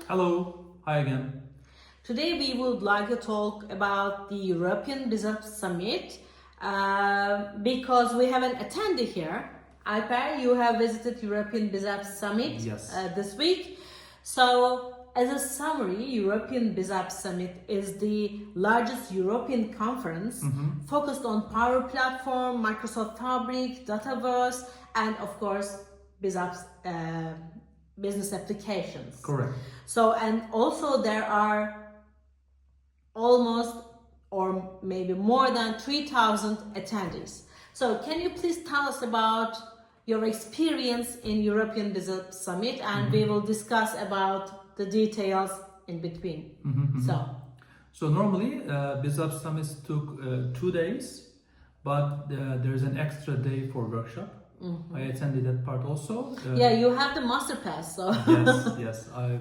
Hello, hi again. Today we would like to talk about the European BizApps Summit because we have an attendee here. Alper, you have visited European BizApps Summit Yes. This week. So, as a summary, European BizApps Summit is the largest European conference focused on Power Platform, Microsoft Fabric, Dataverse, and of course, BizApps business applications. Correct. So, and also there are almost or maybe more than 3,000 attendees. So can you please tell us about your experience in European BizApps Summit, and we will discuss about the details in between. So normally BizApps Summit took 2 days, but there's an extra day for workshop. I attended that part also. Yeah, you have the master pass, so Yes, I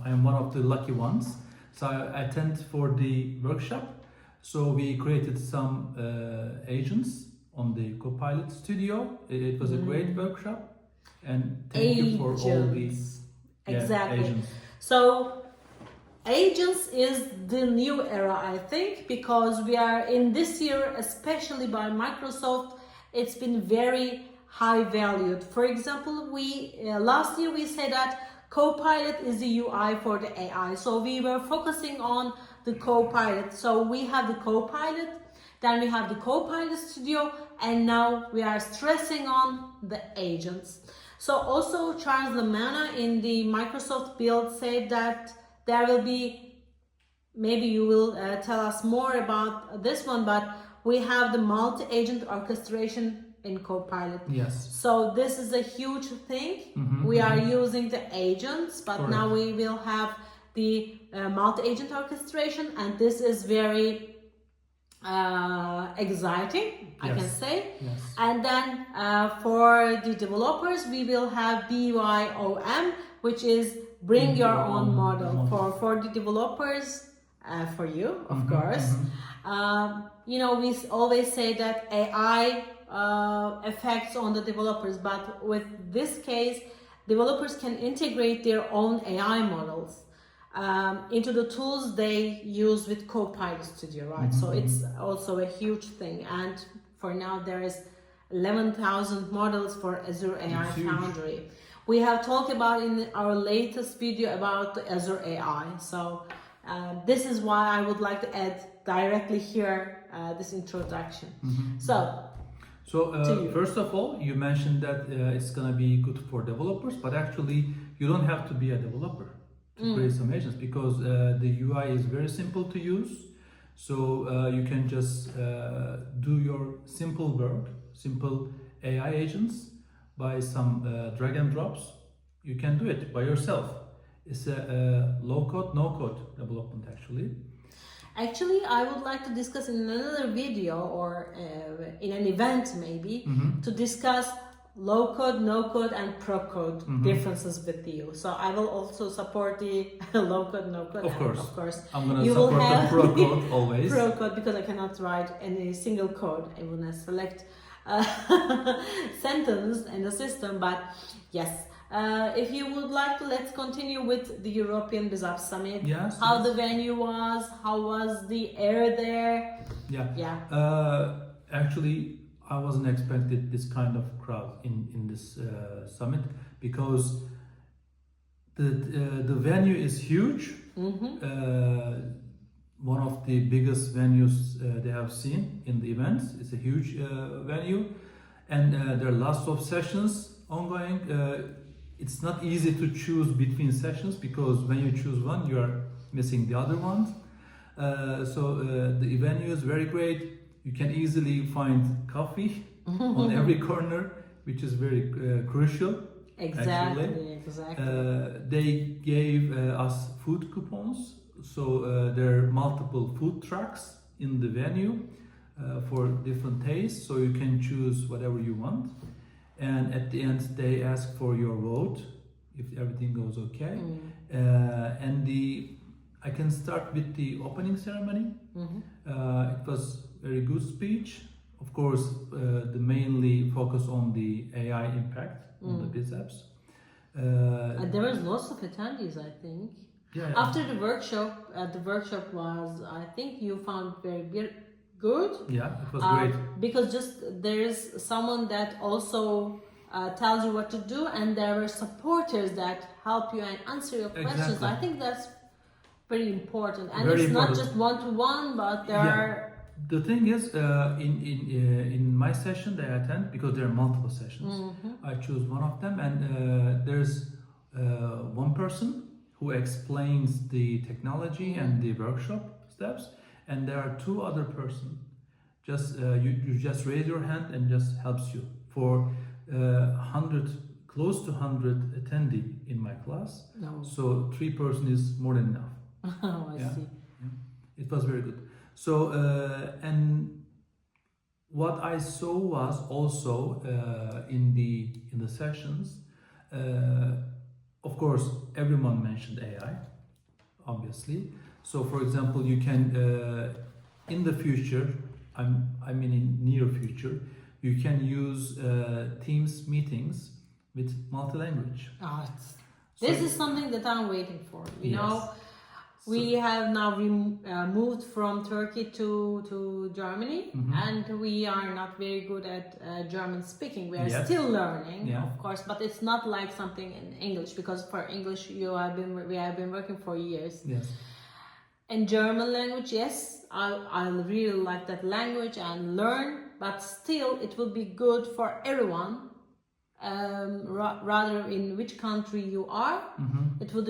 am one of the lucky ones. So I attend for the workshop. So we created some agents on the Copilot Studio. It was a great workshop, and thank you for all these exactly. agents. So agents is the new era, I think, because we are in this year, especially by Microsoft, it's been very high valued. For example, we last year we said that Copilot is the UI for the AI. So we were focusing on the Copilot. So we have the Copilot, then we have the Copilot Studio, and now we are stressing on the agents. So also Charles Lamana in the Microsoft build said that there will be, maybe you will tell us more about this one, but we have the multi-agent orchestration in Copilot. Yes. So this is a huge thing. We are using the agents, but Correct. now we will have the multi-agent orchestration, and this is very exciting, I can say. Yes. And then for the developers, we will have BYOM, which is bring your own model. For the developers, for you, of course. You know, we always say that AI effects on the developers, but with this case, developers can integrate their own AI models into the tools they use with Copilot Studio, right? So it's also a huge thing, and for now there is 11,000 models for Azure AI Foundry. We have talked about in our latest video about the Azure AI, so this is why I would like to add directly here this introduction. So first of all, you mentioned that it's going to be good for developers, but actually you don't have to be a developer to create some agents, because the UI is very simple to use. So you can just do your simple work, simple AI agents by some drag and drops. You can do it by yourself. It's a low-code, no-code development actually. Actually, I would like to discuss in another video or in an event maybe to discuss low code, no code, and pro code differences with you. So I will also support the low code, no code. Of course, of course. I'm gonna support the pro code always. Pro code, because I cannot write any single code. I will not select sentence in the system. But yes. If you would like to, let's continue with the European BizApps Summit. Yes. How the venue was, how was the air there? Actually, I wasn't expected this kind of crowd in this summit, because the venue is huge. One of the biggest venues they have seen in the events. It's a huge venue, and there are lots of sessions ongoing. It's not easy to choose between sessions, because when you choose one, you are missing the other ones. The venue is very great. You can easily find coffee on every corner, which is very crucial. Exactly. They gave us food coupons, so there are multiple food trucks in the venue for different tastes, so you can choose whatever you want. And at the end, they ask for your vote if everything goes okay. I can start with the opening ceremony. It was very good speech. Of course, the mainly focus on the AI impact on the BizApps. And there was lots of attendees, I think. Yeah. After the workshop was, I think you found very good. Yeah, it was great. Because just there is someone that also tells you what to do, and there were supporters that help you and answer your questions. Exactly. I think that's very important, and Very it's important. not just one-to-one, but there are. The thing is, in my session that I attend, because there are multiple sessions, I choose one of them, and there's one person who explains the technology and the workshop steps, and there are two other persons. Just you just raise your hand and just helps you. For 100, close to 100 attendee in my class, so 3 person is more than enough. Oh, I see. Yeah. It was very good. So and what I saw was also in the sessions. Of course, everyone mentioned AI, obviously. So, for example, you can in the future, I mean in near future, you can use Teams meetings with multi-language. This is something that I'm waiting for. You know, we have now moved from Turkey to Germany, and we are not very good at German speaking. We are still learning, of course, but it's not like something in English, because for English we have been working for years. Yes. In German language, yes, I really like that language and learn, but still it will be good for everyone. Rather in which country you are, it will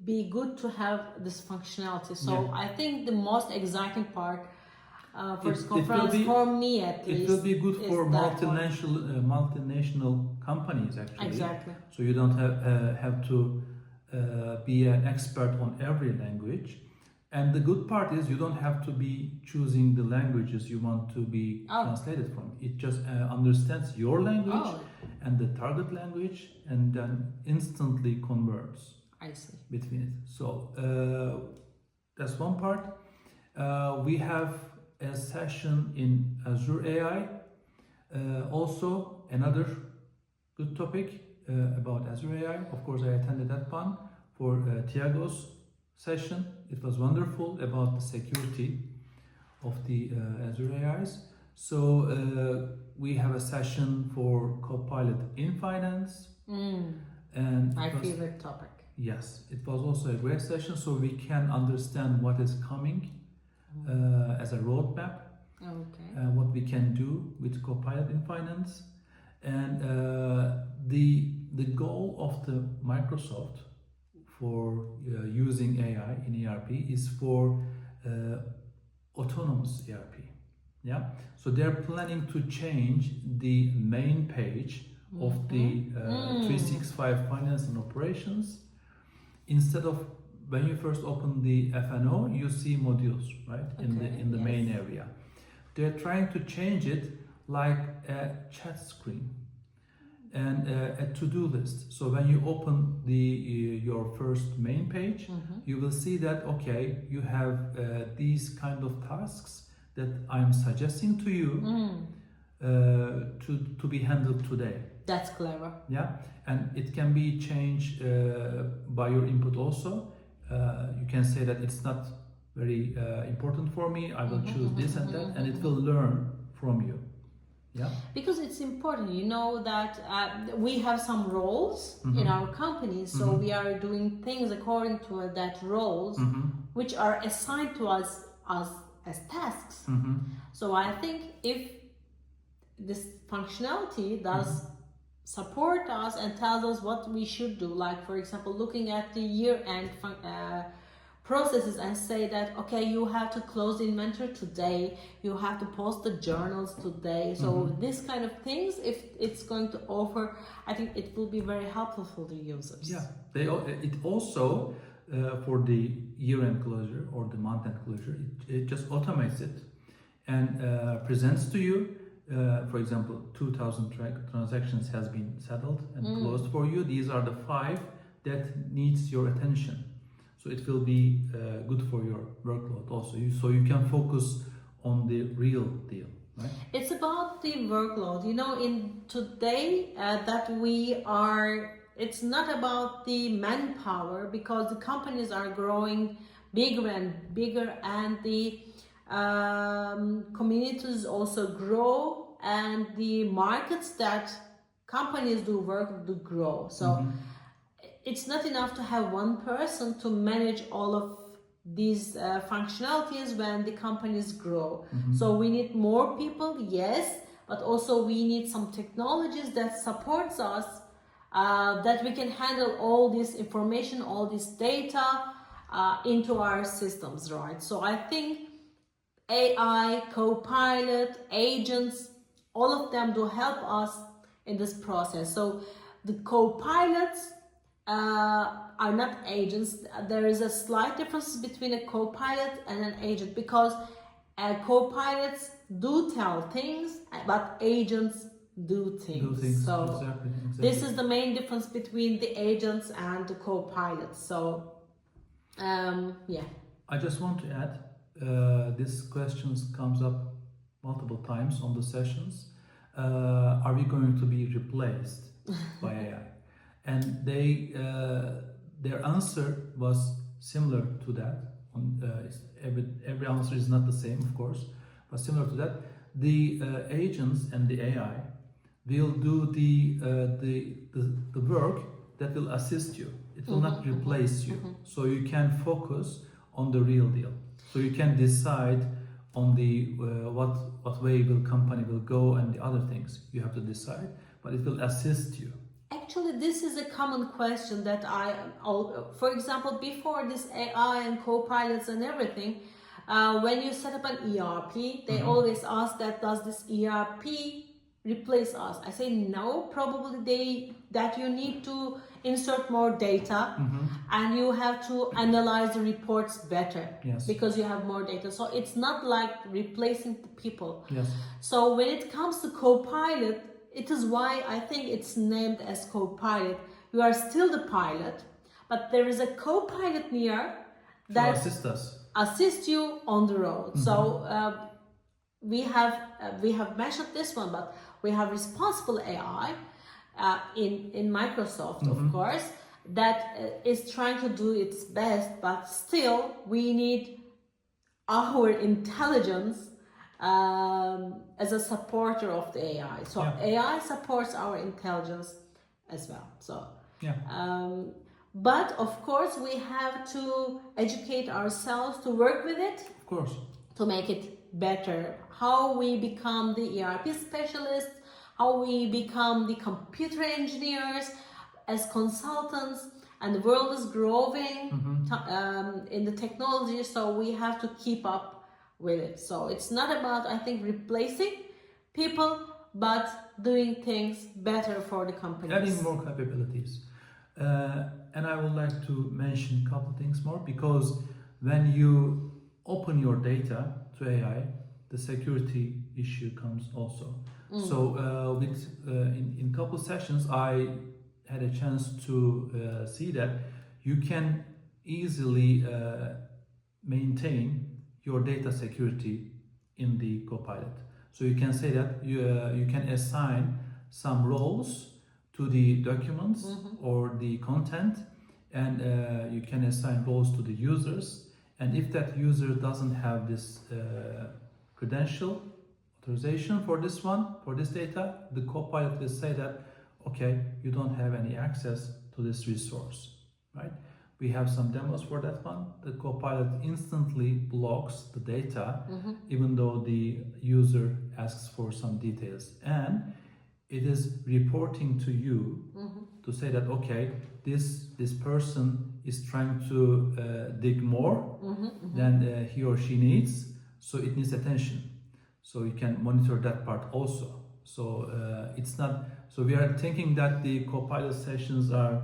be good to have this functionality. So I think the most exciting part for this conference, for me at least, it will be good for multinational companies actually. Exactly. So you don't have to be an expert on every language. And the good part is you don't have to be choosing the languages you want to be translated from. It just understands your language and the target language, and then instantly converts. I see. Between it. So that's one part. We have a session in Azure AI. Also another good topic about Azure AI. Of course, I attended that one for Tiago's session. It was wonderful about the security of the Azure AIs. So we have a session for Copilot in finance. And my favorite topic. Yes, it was also a great session, so we can understand what is coming as a roadmap. What we can do with Copilot in finance, and the goal of the Microsoft for using AI in ERP is for autonomous ERP. Yeah, so they're planning to change the main page of the 365 finance and operations. Instead of when you first open the FNO, you see modules, right? In the main area. They're trying to change it like a chat screen and a to-do list. So when you open your first main page, you will see that you have these kind of tasks that I'm suggesting to you to be handled today. That's clever. Yeah, and it can be changed by your input also. You can say that it's not very important for me. I will choose this and that, and it will learn from you. Yeah. Because it's important, you know, that we have some roles in our company, so we are doing things according to that roles, which are assigned to us as tasks. So I think if this functionality does support us and tells us what we should do, like for example looking at the year-end processes and say that you have to close the inventory today, you have to post the journals today. So this kind of things, if it's going to offer, I think it will be very helpful for the users. Yeah, it also for the year-end closure or the month-end closure, it just automates it and presents to you. For example, 2,000 transactions has been settled and closed for you. These are the 5 that needs your attention. So it will be good for your workload also. So you can focus on the real deal, right? It's about the workload. You know, in today that we are it's not about the manpower, because the companies are growing bigger and bigger, and the communities also grow, and the markets that companies do work do grow. So it's not enough to have one person to manage all of these functionalities when the companies grow. So we need more people, yes, but also we need some technologies that supports us, that we can handle all this information, all this data into our systems, right? So I think AI, Copilot, agents, all of them do help us in this process. So the Copilots are not agents. There is a slight difference between a Copilot and an agent, because Copilots do tell things, but agents do things. So exactly. this is the main difference between the agents and the Copilots. So yeah. I just want to add, this questions comes up multiple times on the sessions. Are we going to be replaced by AI? And their answer was similar to that. Every answer is not the same, of course, but similar to that. The agents and the AI will do the work that will assist you. It will not replace you. So you can focus on the real deal. So you can decide on the what way will company will go and the other things you have to decide, but it will assist you. Actually, this is a common question that for example, before this AI and Copilots and everything, when you set up an ERP, they always ask that, does this ERP replace us? I say no, probably that you need to insert more data and you have to analyze the reports better, because you have more data. So it's not like replacing the people. So when it comes to Copilot, it is why I think it's named as Copilot. You are still the pilot, but there is a Copilot near that assist you on the road. So we have mentioned this one, but we have responsible AI in Microsoft, of course, that is trying to do its best, but still we need our intelligence as a supporter of the AI. So AI supports our intelligence as well. So but of course we have to educate ourselves to work with it, of course, to make it better. How we become the ERP specialists, how we become the computer engineers as consultants, and the world is growing in the technology, so we have to keep up with it. So it's not about, I think, replacing people, but doing things better for the companies. Adding more capabilities. And I would like to mention a couple things more, because when you open your data to AI, the security issue comes also. So in couple sessions, I had a chance to see that you can easily maintain your data security in the Copilot. So you can say that you can assign some roles to the documents or the content, and you can assign roles to the users. And if that user doesn't have this credential, authorization for this one, for this data, the Copilot will say that, okay, you don't have any access to this resource, right? We have some demos for that one. The Copilot instantly blocks the data, even though the user asks for some details. And it is reporting to you to say that, okay, this person is trying to dig more than he or she needs, so it needs attention. So you can monitor that part also. So it's not, so we are thinking that the Copilot sessions are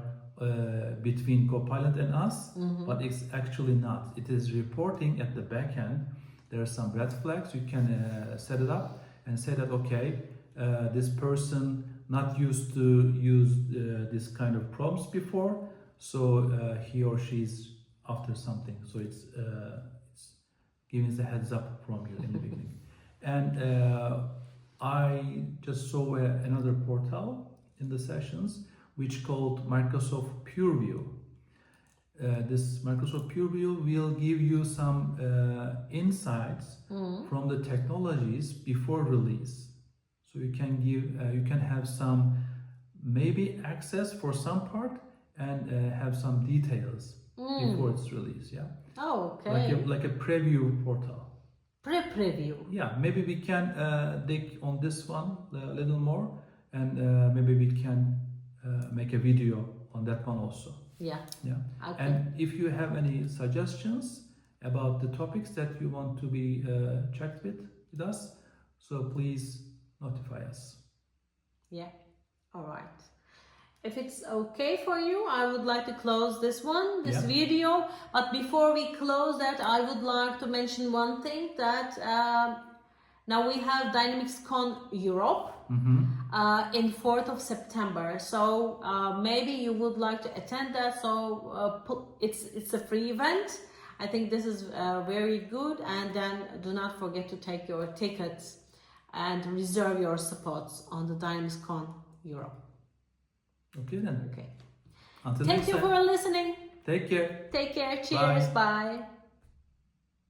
between Copilot and us, but it's actually not. It is reporting at the back end. There are some red flags. You can set it up and say that, okay, this person not used to use this kind of prompts before, so he or she is after something. So it's giving the heads up from you in the beginning. And I just saw another portal in the sessions which called Microsoft PureView. This Microsoft PureView will give you some insights from the technologies before release. So you can have some maybe access for some part and have some details before it's released. Yeah. Oh, okay. Like a preview portal. Preview. Yeah. Maybe we can dig on this one a little more, and maybe we can make a video on that one also. Yeah. Yeah. Okay. And if you have any suggestions about the topics that you want to be checked with us, so please notify us. Yeah. All right. If it's okay for you, I would like to close this video. But before we close that, I would like to mention one thing that now we have DynamicsCon Europe in 4th of September. So maybe you would like to attend that. So it's a free event. I think this is very good. And then do not forget to take your tickets and reserve your spots on the DynamicsCon Europe. Okay then. Okay. Until Thank next you time. for listening. Take care. Take care. Cheers. Bye.